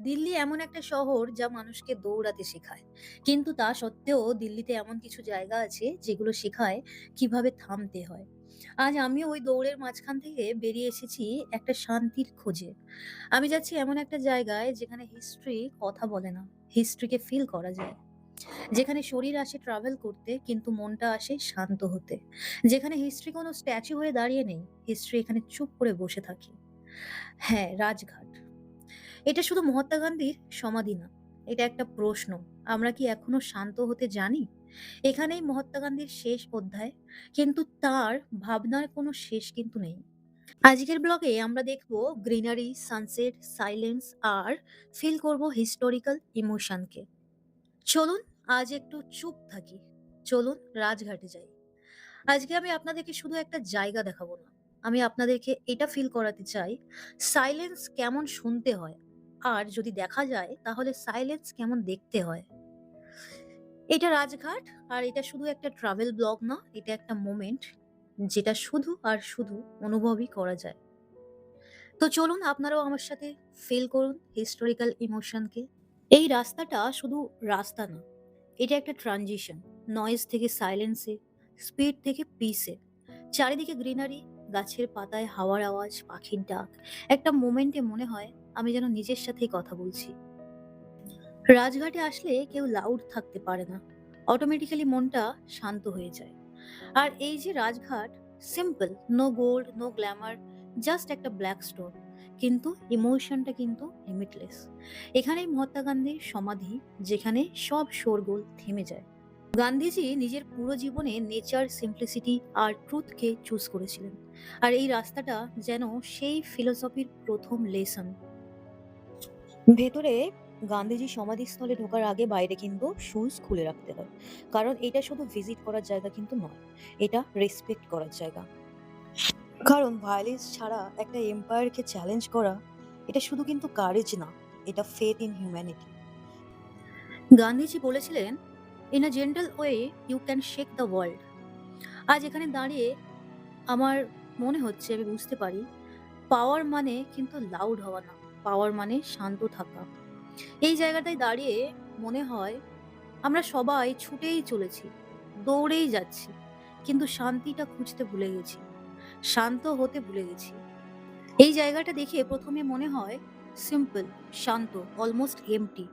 দিল্লি এমন একটা শহর যা মানুষকে দৌড়াতে শেখায়। কিন্তু তা সত্ত্বেও দিল্লিতে এমন কিছু জায়গা আছে যেগুলো শেখায় কিভাবে থামতে হয়। আজ আমিও ওই দৌড়ের মাঝখান থেকে বেরিয়ে এসেছি একটা শান্তির খোঁজে। আমি যাচ্ছি এমন একটা জায়গায় যেখানে হিস্ট্রি কথা বলে না, হিস্ট্রিকে ফিল করা যায়। যেখানে শরীর আসে ট্রাভেল করতে কিন্তু মনটা আসে শান্ত হতে। যেখানে হিস্ট্রি কোনো স্ট্যাচু হয়ে দাঁড়িয়ে নেই, হিস্ট্রি এখানে চুপ করে বসে থাকে। হ্যাঁ, রাজঘাট। এটা শুধু মহাত্মা গান্ধীর সমাধি না, এটা একটা প্রশ্ন। আমরা কি এখনো শান্ত হতে জানি? এখানেই মহাত্মা গান্ধীর শেষ অধ্যায়, কিন্তু তার ভাবনার কোনো শেষ কিন্তু নেই। আজকের ব্লগে আমরা দেখব গ্রিনারি, সানসেট, সাইলেন্স আর ফিল করব হিস্টোরিক্যাল ইমোশনকে। চলুন আজ একটু চুপ থাকি, চলুন রাজঘাটে যাই। আজকে আমি আপনাদেরকে শুধু একটা জায়গা দেখাবো না, আমি আপনাদেরকে এটা ফিল করাতে চাই সাইলেন্স কেমন শুনতে হয়, আর যদি দেখা যায় তাহলে সাইলেন্স কেমন দেখতে হয়। এটা রাজঘাট, আর এটা শুধু একটা ট্রাভেল ব্লগ না, এটা একটা মোমেন্ট যেটা শুধু আর শুধু অনুভবই করা যায়। তো চলুন আপনারাও আমার সাথে ফিল করুন হিস্টোরিক্যাল ইমোশনকে। এই রাস্তাটা শুধু রাস্তা না, এটা একটা ট্রানজিশন। নয়েজ থেকে সাইলেন্সে, স্পিড থেকে পিসে। চারিদিকে গ্রিনারি, গাছের পাতায় হাওয়ার আওয়াজ, পাখির ডাক। একটা মোমেন্টে মনে হয় আমি যেন নিজের সাথেই কথা বলছি। রাজঘাটে আসলে কেউ লাউড থাকতে পারে না, অটোমেটিক্যালি মনটা শান্ত হয়ে যায়। আর এই যে Rajghat, simple, no gold, no glamour, just একটা ব্ল্যাক স্টোন, কিন্তু ইমোশনটা কিন্তু লিমিটলেস। এখানেই মহাত্মা গান্ধীর সমাধি, যেখানে সব শোরগোল থেমে যায়। গান্ধীজি নিজের পুরো জীবনে নেচার, সিম্পলিসিটি আর ট্রুথকে চুজ করেছিলেন। আর এই রাস্তাটা যেন সেই ফিলোসফির প্রথম লেসন। ভেতরে গান্ধীজি সমাধিস্থলে ঢোকার আগে বাইরে কিন্তু শুজ খুলে রাখতে হয়, কারণ এটা শুধু ভিজিট করার জায়গা কিন্তু নয়, এটা রেসপেক্ট করার জায়গা। কারণ ভায়োলেন্স ছাড়া একটা এম্পায়ারকে চ্যালেঞ্জ করা, এটা শুধু কিন্তু কারেজ না, এটা ফেথ ইন হিউম্যানিটি। গান্ধীজি বলেছিলেন, in a gentle way you can shake the world. আজ এখানে দাঁড়িয়ে আমার মনে হচ্ছে, আমি বুঝতে পারি, পাওয়ার মানে কিন্তু লাউড হওয়া না, পাওয়ার মানে শান্ত থাকা। এই জায়গাটায় দাঁড়িয়ে মনে হয় আমরা সবাই ছুটেই চলেছি, দৌড়েই যাচ্ছি, কিন্তু শান্তিটা খুঁজতে ভুলে গেছি, শান্ত হতে ভুলে গেছি। এই জায়গাটা দেখে প্রথমে মনে হয় সিম্পল, শান্ত, অলমোস্ট এমটি।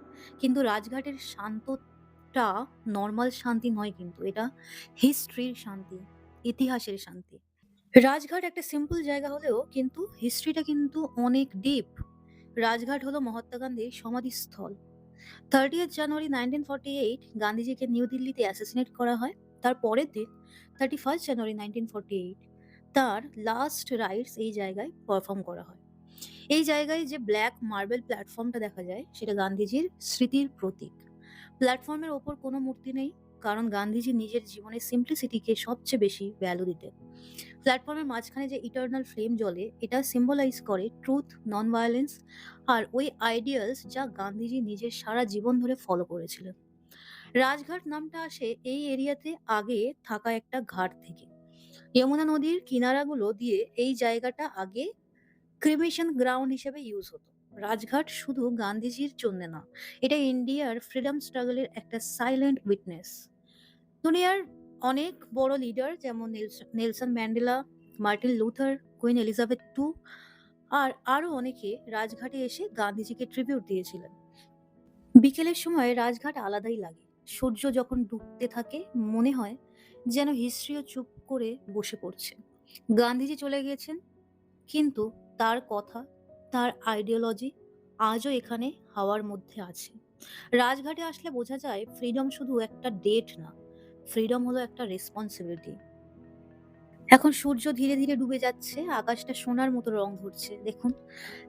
কিন্তু রাজঘাটের শান্তটা নর্মাল শান্তি নয়, কিন্তু এটা হিস্ট্রির শান্তি, ইতিহাসের শান্তি। রাজঘাট একটা সিম্পল জায়গা হলেও কিন্তু হিস্ট্রিটা কিন্তু অনেক ডিপ। রাজঘাট হলো মহাত্মা গান্ধীর সমাধিস্থল। 30th জানুয়ারি 1948 গান্ধীজিকে নিউ দিল্লিতে অ্যাসাসিনেট করা হয়। তার পরের দিন 31st জানুয়ারি 1948 তার লাস্ট রাইটস এই জায়গায় পারফর্ম করা হয়। এই জায়গায় যে ব্ল্যাক মার্বেল প্ল্যাটফর্মটা দেখা যায় সেটা গান্ধীজির স্মৃতির প্রতীক। প্ল্যাটফর্মের ওপর কোনো মূর্তি নেই, কারণ গান্ধীজি নিজের জীবনের সিম্পলিসিটিকে সবচেয়ে বেশি ভ্যালু দিতেন। প্ল্যাটফর্মের মাঝখানে যে ইটার্নাল ফ্লেম জ্বলে, এটা সিম্বলাইজ করে ট্রুথ, নন ভায়োলেন্স আর ওই আইডিয়ালস যা গান্ধীজি নিজের সারা জীবন ধরে ফলো করেছিলেন। রাজঘাট নামটা আসে এই এরিয়াতে আগে থাকা একটা ঘাট থেকে। যমুনা নদীর কিনারাগুলো দিয়ে এই জায়গাটা আগে ক্রিমেশন গ্রাউন্ড হিসেবে ইউজ হতো। রাজঘাট শুধু গান্ধীজির জন্য না, এটা ইন্ডিয়ার ফ্রিডম স্ট্রাগলের একটা সাইলেন্ট উইটনেস। দুনিয়ার অনেক বড় লিডার যেমন Nelson Mandela, Martin Luther, Queen Elizabeth two আর আরো অনেকে রাজঘাটে এসে গান্ধীজিকে ট্রিবিউট দিয়েছিলেন। বিকেলের সময় রাজঘাট আলাদাই লাগে। সূর্য যখন ডুবতে থাকে মনে হয় যেন হিস্ট্রিও চুপ করে বসে পড়ছে। গান্ধীজি চলে গেছেন, কিন্তু তার কথা, তার আইডিওলজি আজও এখানে হাওয়ার মধ্যে আছে। রাজঘাটে আসলে বোঝা যায় ফ্রিডম শুধু একটা ডেট না, ফ্রিডম হলো একটা রেসপন্সিবিলিটি। এখন সূর্য ধীরে ধীরে ডুবে যাচ্ছে, আকাশটা সোনার মতো রং ধরছে। দেখুন,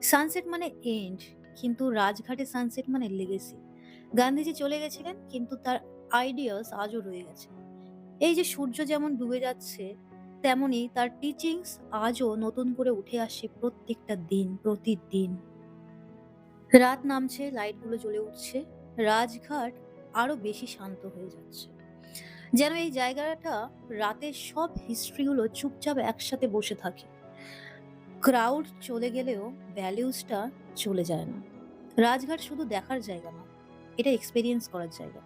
সানসেট মানে এন্ড, কিন্তু রাজঘাটে সানসেট মানে লেগেসি। গান্ধীজি চলে গেছিলেন, কিন্তু তার আইডিয়াস আজও রয়ে গেছে। এই যে সূর্য যেমন ডুবে যাচ্ছে, তেমনি তার টিচিংস আজও নতুন করে উঠে আসে প্রত্যেকটা দিন, প্রতিদিন। রাত নামছে, লাইটগুলো জ্বলে উঠছে, রাজঘাট আরো বেশি শান্ত হয়ে যাচ্ছে। যেন এই জায়গাটা রাতের সব হিস্ট্রিগুলো চুপচাপ একসাথে বসে থাকে। ক্রাউড চলে গেলেও ভ্যালিউজটা চলে যায় না। রাজঘাট শুধু দেখার জায়গা না, এটা এক্সপেরিয়েন্স করার জায়গা।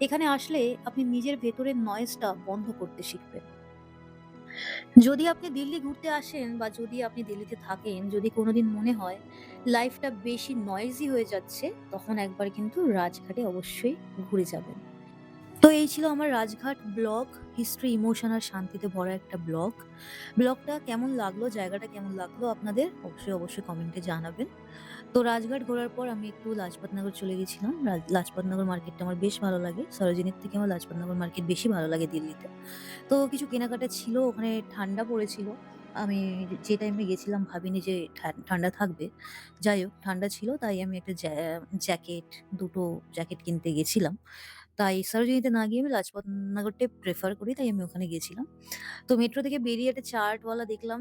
এখানে আসলে আপনি নিজের ভেতরের নয়েজটা বন্ধ করতে শিখবেন। যদি আপনি দিল্লি ঘুরতে আসেন বা যদি আপনি দিল্লিতে থাকেন, যদি কোনোদিন মনে হয় লাইফটা বেশি নয়েজি হয়ে যাচ্ছে, তখন একবার কিন্তু রাজঘাটে অবশ্যই ঘুরে যাবেন। তো এই ছিল আমার রাজঘাট ব্লগ, হিস্ট্রি, ইমোশন আর শান্তিতে ভরা একটা ব্লগ। ব্লগটা কেমন লাগলো, জায়গাটা কেমন লাগলো আপনাদের? অবশ্যই কমেন্টে জানাবেন। তো রাজঘাট ঘোরার পর আমি একটু লাজপত নগর চলে গেছিলাম। লাজপত নগর মার্কেটটা আমার বেশ ভালো লাগে। সরোজিনীর থেকে আমার লাজপত নগর মার্কেট বেশি ভালো লাগে দিল্লিতে। তো কিছু কেনাকাটা ছিল, ওখানে ঠান্ডা পড়েছিল। আমি যে টাইমে গেছিলাম ভাবিনি যে ঠান্ডা থাকবে। যাই হোক ঠান্ডা ছিল তাই আমি একটা জ্যাকেট, ২ টো জ্যাকেট কিনতে গেছিলাম। তাই সরোজিনীতে না গিয়ে আমি লাজপত নগরটাই প্রেফার করি তাই আমি ওখানে গেছিলাম। তো মেট্রো থেকে বেরিয়ে একটা চাটওয়ালা দেখলাম।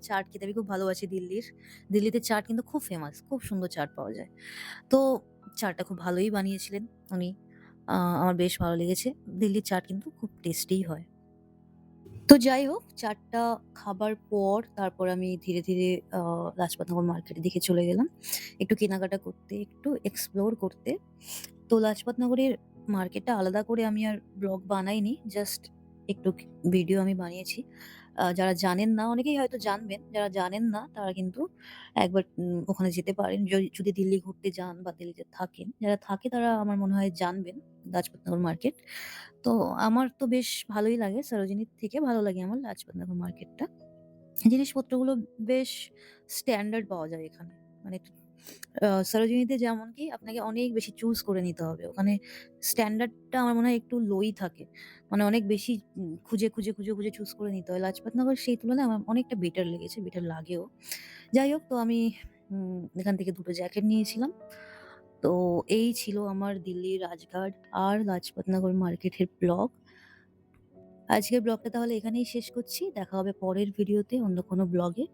চাট খেতে আমি খুব ভালোবাসি দিল্লির। দিল্লিতে চাট কিন্তু খুব ফেমাস। খুব সুন্দর চাট পাওয়া যায়। তো চাটা খুব ভালোই বানিয়েছিলেন উনি। আমার বেশ ভালো লেগেছে। দিল্লির চাট কিন্তু খুব টেস্টিই হয়। তো যাই হোক চাটটা খাবার পর তারপর আমি ধীরে ধীরে আ লাজপত নগর মার্কেটের দিকে চলে গেলাম। একটু কেনাকাটা করতে, একটু এক্সপ্লোর করতে। তো লাজপত নগরের মার্কেটটা আলাদা করে আমি আর ব্লগ বানাইনি। জাস্ট একটু ভিডিও আমি বানিয়েছি। যারা জানেন না অনেকেই হয়তো জানবেন। যারা জানেন না তারা কিন্তু একবার ওখানে যেতে পারেন। যদি দিল্লি ঘুরতে যান বা দিল্লিতে থাকেন। যারা থাকে তারা আমার মনে হয় জানবেন লাজপত নগর মার্কেট। তো আমার তো বেশ ভালোই লাগে। সরোজিনীর থেকে ভালো লাগে আমার লাজপত নগর মার্কেটটা। জিনিসপত্রগুলো বেশ স্ট্যান্ডার্ড পাওয়া যায় এখানে। মানে সরোজিনীতে যেমন কি আপনাকে অনেক বেশি চুজ করে নিতে হবে। ওখানে স্ট্যান্ডার্ডটা আমার মনে হয় একটু লোই থাকে। মানে অনেক বেশি খুঁজে চুজ করে নিতে হয়। লাজপত নগর সেই তুলনায় আমার অনেকটা বেটার লেগেছে, বেটার লাগেও। যাই হোক তো আমি এখান থেকে ২ টো জ্যাকেট নিয়েছিলাম। তো এই ছিল আমার দিল্লির রাজঘাট আর লাজপত নগর মার্কেটের ব্লগ। আজকের ব্লগটা তাহলে এখানেই শেষ করছি। দেখা হবে পরের ভিডিওতে অন্য কোনো ব্লগে।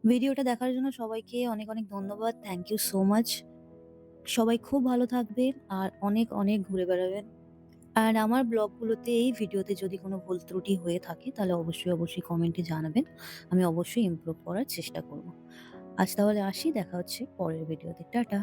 ভিডিওটা দেখার জন্য সবাইকে অনেক ধন্যবাদ। Thank you so much. সবাই খুব ভালো থাকবেন আর অনেক ঘুরে বেড়াবেন। আর আমার ব্লগগুলোতে এই ভিডিওতে যদি কোনো ভুল ত্রুটি হয়ে থাকে তাহলে অবশ্যই কমেন্টে জানাবেন। আমি অবশ্যই ইমপ্রুভ করার চেষ্টা করব। আজ তাহলে আসি, দেখা হচ্ছে পরের ভিডিওতে। টাটা।